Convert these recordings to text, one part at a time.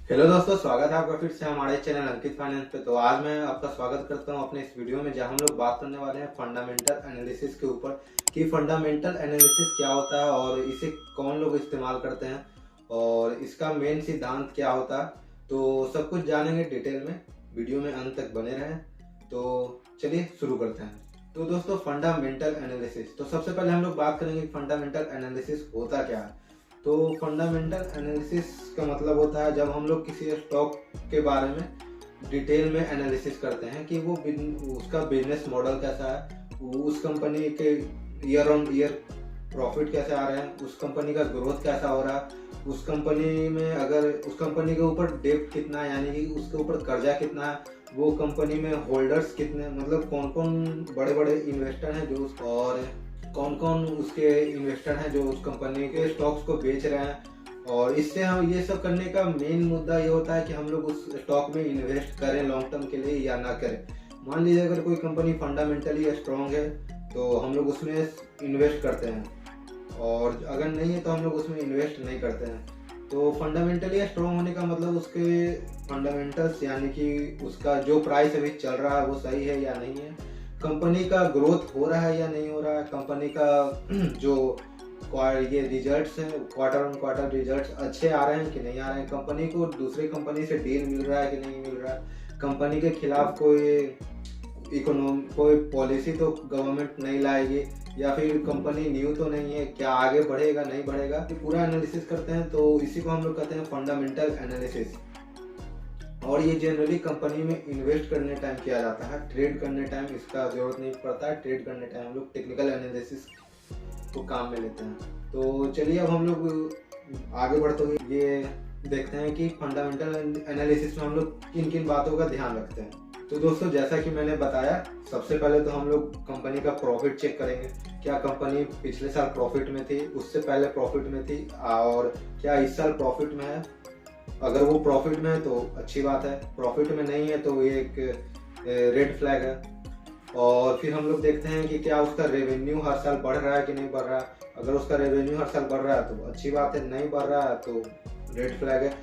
Hello दोस्तों, स्वागत है आपका फिर से हमारे चैनल अंकित फाइनेंस पे। तो आज मैं आपका स्वागत करता हूं अपने इस वीडियो में, जहां हम लोग बात करने वाले हैं फंडामेंटल एनालिसिस के ऊपर कि फंडामेंटल एनालिसिस क्या होता है और इसे कौन लोग इस्तेमाल करते हैं और इसका मेन सिद्धांत क्या होता है। तो सब कुछ जानेंगे डिटेल में, वीडियो में अंत तक बने रहें। तो चलिए शुरू करते हैं। तो दोस्तों, फंडामेंटल एनालिसिस, तो सबसे पहले हम लोग बात करेंगे फंडामेंटल एनालिसिस होता क्या है। तो फंडामेंटल एनालिसिस का मतलब होता है जब हम लोग किसी स्टॉक के बारे में डिटेल में एनालिसिस करते हैं कि वो उसका बिजनेस मॉडल कैसा है, उस कंपनी के ईयर ऑन ईयर प्रॉफिट कैसे आ रहे हैं, उस कंपनी का ग्रोथ कैसा हो रहा है, उस कंपनी में अगर उस कंपनी के ऊपर डेब्ट कितना है, यानी कि उसके ऊपर कर्जा कितना है, वो कंपनी में होल्डर्स कितने, मतलब कौन कौन बड़े बड़े इन्वेस्टर हैं जो और कौन कौन उसके इन्वेस्टर हैं जो उस कंपनी के स्टॉक्स को बेच रहे हैं। और इससे हम ये सब करने का मेन मुद्दा ये होता है कि हम लोग उस स्टॉक में इन्वेस्ट करें लॉन्ग टर्म के लिए या ना करें। मान लीजिए अगर कोई कंपनी फंडामेंटली स्ट्रॉन्ग है तो हम लोग उसमें इन्वेस्ट करते हैं, और अगर नहीं है तो हम लोग उसमें इन्वेस्ट नहीं करते हैं। तो फंडामेंटली स्ट्रॉन्ग होने का मतलब उसके फंडामेंटल्स, यानी कि उसका जो प्राइस अभी चल रहा है वो सही है या नहीं है, कंपनी का ग्रोथ हो रहा है या नहीं हो रहा है, कंपनी का जो ये रिजल्ट्स हैं, क्वार्टर ऑन क्वार्टर रिजल्ट्स अच्छे आ रहे हैं कि नहीं आ रहे हैं, कंपनी को दूसरी कंपनी से डील मिल रहा है कि नहीं मिल रहा है, कंपनी के खिलाफ कोई पॉलिसी तो गवर्नमेंट नहीं लाएगी, या फिर कंपनी न्यू तो नहीं है, क्या आगे बढ़ेगा नहीं बढ़ेगा, ये पूरा एनालिसिस करते हैं। तो इसी को हम लोग कहते हैं फंडामेंटल एनालिसिस। और ये जनरली कंपनी में इन्वेस्ट करने टाइम किया जाता है, ट्रेड करने टाइम इसका जरूरत नहीं पड़ता है। ट्रेड करने टाइम हम लोग टेक्निकल एनालिसिस को काम में लेते हैं। तो चलिए अब हम लोग आगे बढ़ते हुए ये देखते हैं कि फंडामेंटल एनालिसिस में हम लोग किन किन बातों का ध्यान रखते हैं। तो दोस्तों, जैसा कि मैंने बताया, सबसे पहले तो हम लोग कंपनी का प्रॉफिट चेक करेंगे। क्या कंपनी पिछले साल प्रॉफिट में थी, उससे पहले प्रॉफिट में थी, और क्या इस साल प्रॉफिट में है। अगर वो प्रॉफिट में है तो अच्छी बात है, प्रॉफिट में नहीं है तो ये एक रेड फ्लैग है। और फिर हम लोग देखते हैं कि क्या उसका रेवेन्यू हर साल बढ़ रहा है कि नहीं बढ़ रहा है। अगर उसका रेवेन्यू हर साल बढ़ रहा है तो अच्छी बात है, नहीं बढ़ रहा है तो रेड फ्लैग है,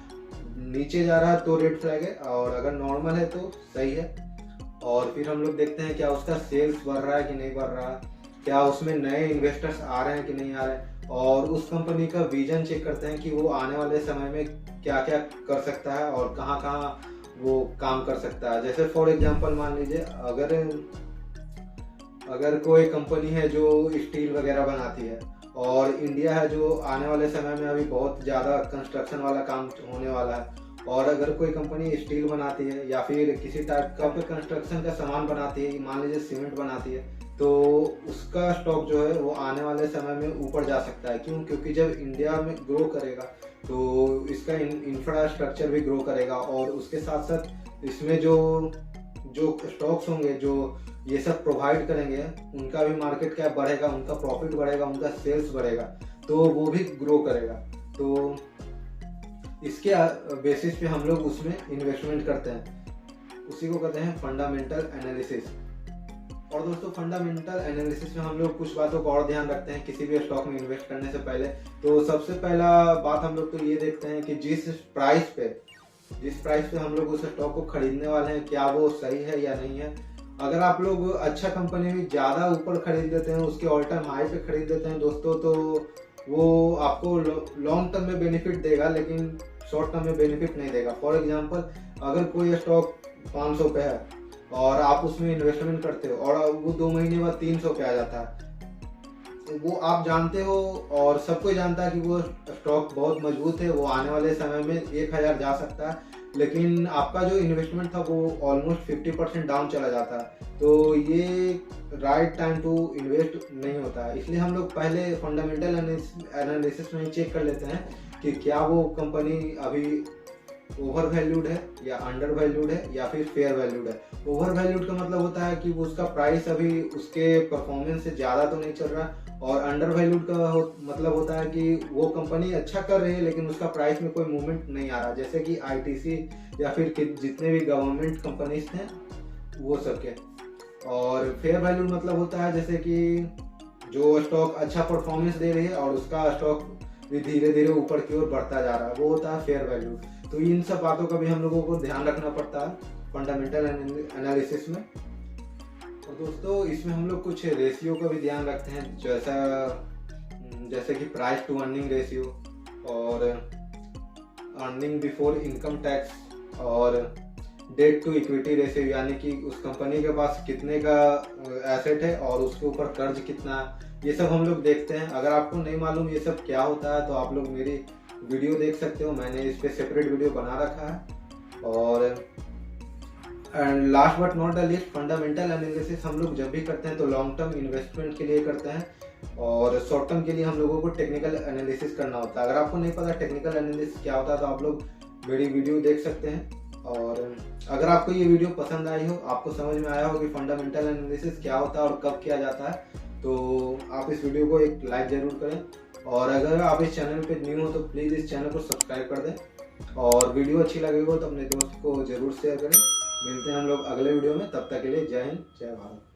नीचे जा रहा है तो रेड फ्लैग है, और अगर नॉर्मल है तो सही है। और फिर हम लोग देखते हैं क्या उसका सेल्स बढ़ रहा है कि नहीं बढ़ रहा, क्या उसमें नए इन्वेस्टर्स आ रहे हैं कि नहीं आ रहे हैं, और उस कंपनी का विजन चेक करते हैं कि वो आने वाले समय में क्या क्या कर सकता है और कहाँ कहाँ वो काम कर सकता है। जैसे फॉर एग्जांपल मान लीजिए, अगर कोई कंपनी है जो स्टील वगैरह बनाती है, और इंडिया है जो आने वाले समय में अभी बहुत ज़्यादा कंस्ट्रक्शन वाला काम होने वाला है, और अगर कोई कंपनी स्टील बनाती है या फिर किसी टाइप का कंस्ट्रक्शन का सामान बनाती है, मान लीजिए सीमेंट बनाती है, तो उसका स्टॉक जो है वो आने वाले समय में ऊपर जा सकता है। क्यों? क्योंकि जब इंडिया में ग्रो करेगा तो इसका इंफ्रास्ट्रक्चर भी ग्रो करेगा, और उसके साथ साथ इसमें जो जो स्टॉक्स होंगे जो ये सब प्रोवाइड करेंगे, उनका भी मार्केट कैप बढ़ेगा, उनका प्रॉफिट बढ़ेगा, उनका सेल्स बढ़ेगा, तो वो भी ग्रो करेगा। तो इसके बेसिस पे हम लोग उसमें इन्वेस्टमेंट करते हैं, उसी को कहते हैं फंडामेंटल एनालिसिस। और दोस्तों, फंडामेंटल एनालिसिस में हम लोग कुछ बातों का और ध्यान रखते हैं किसी भी स्टॉक में इन्वेस्ट करने से पहले। तो सबसे पहला बात हम लोग तो ये देखते हैं कि जिस प्राइस पे हम लोग उस स्टॉक को खरीदने वाले हैं, क्या वो सही है या नहीं है। अगर आप लोग अच्छा कंपनी में ज़्यादा ऊपर खरीद लेते हैं, उसके ऑल टाइम हाई पे खरीद लेते हैं दोस्तों, तो वो आपको लॉन्ग टर्म में बेनिफिट देगा लेकिन शॉर्ट टर्म में बेनिफिट नहीं देगा। फॉर एग्जांपल, अगर कोई स्टॉक 500 पे है और आप उसमें इन्वेस्टमेंट करते हो और वो 2 महीने बाद 300 पे आ जाता है, तो वो आप जानते हो और सब कोई जानता है कि वो स्टॉक बहुत मजबूत है, वो आने वाले समय में 1000 जा सकता है, लेकिन आपका जो इन्वेस्टमेंट था वो ऑलमोस्ट 50% डाउन चला जाता है। तो ये राइट टाइम टू इन्वेस्ट नहीं होता है। इसलिए हम लोग पहले फंडामेंटल एनालिसिस में चेक कर लेते हैं कि क्या वो कंपनी अभी ओवर वैल्यूड है या अंडर वैल्यूड है या फिर फेयर वैल्यूड है। ओवर वैल्यूड का मतलब होता है कि उसका प्राइस अभी उसके परफॉर्मेंस से ज़्यादा तो नहीं चल रहा, और अंडर वैल्यूड का मतलब होता है कि वो कंपनी अच्छा कर रही है लेकिन उसका प्राइस में कोई मूवमेंट नहीं आ रहा, जैसे कि आईटीसी या फिर जितने भी गवर्नमेंट कंपनीज हैं वो सब के। और फेयर वैल्यूड मतलब होता है जैसे कि जो स्टॉक अच्छा परफॉर्मेंस दे रही है और उसका स्टॉक भी धीरे धीरे ऊपर की ओर बढ़ता जा रहा है, वो होता है फेयर वैल्यू। तो इन सब बातों का भी हम लोगों को ध्यान रखना पड़ता है फंडामेंटल एनालिसिस में। और दोस्तों इसमें हम लोग कुछ रेशियो का भी ध्यान रखते हैं, जैसे कि प्राइस टू अर्निंग रेशियो और अर्निंग बिफोर इनकम टैक्स और डेट टू इक्विटी रेशियो, यानी कि उस कंपनी के पास कितने का एसेट है और उसके ऊपर कर्ज कितना है, ये सब हम लोग देखते हैं। अगर आपको नहीं मालूम ये सब क्या होता है तो आप लोग मेरी वीडियो देख सकते हो, मैंने इस पे सेपरेट वीडियो बना रखा है। और and last but not the least, fundamental analysis हम लोग जब भी करते हैं तो लॉन्ग टर्म इन्वेस्टमेंट के लिए करते हैं, और शॉर्ट टर्म के लिए हम लोगों को टेक्निकल एनालिसिस करना होता है। अगर आपको नहीं पता टेक्निकल एनालिसिस क्या होता है तो आप लोग मेरी वीडियो देख सकते हैं। और अगर आपको ये वीडियो पसंद आई हो, आपको समझ में आया हो कि फंडामेंटल एनालिसिस क्या होता है और कब किया जाता है, तो आप इस वीडियो को एक लाइक जरूर करें। और अगर आप इस चैनल पे न्यू हो तो प्लीज़ इस चैनल को सब्सक्राइब कर दें, और वीडियो अच्छी लगे हो तो अपने दोस्त को जरूर शेयर करें। मिलते हैं हम लोग अगले वीडियो में, तब तक के लिए जय हिंद जय भारत।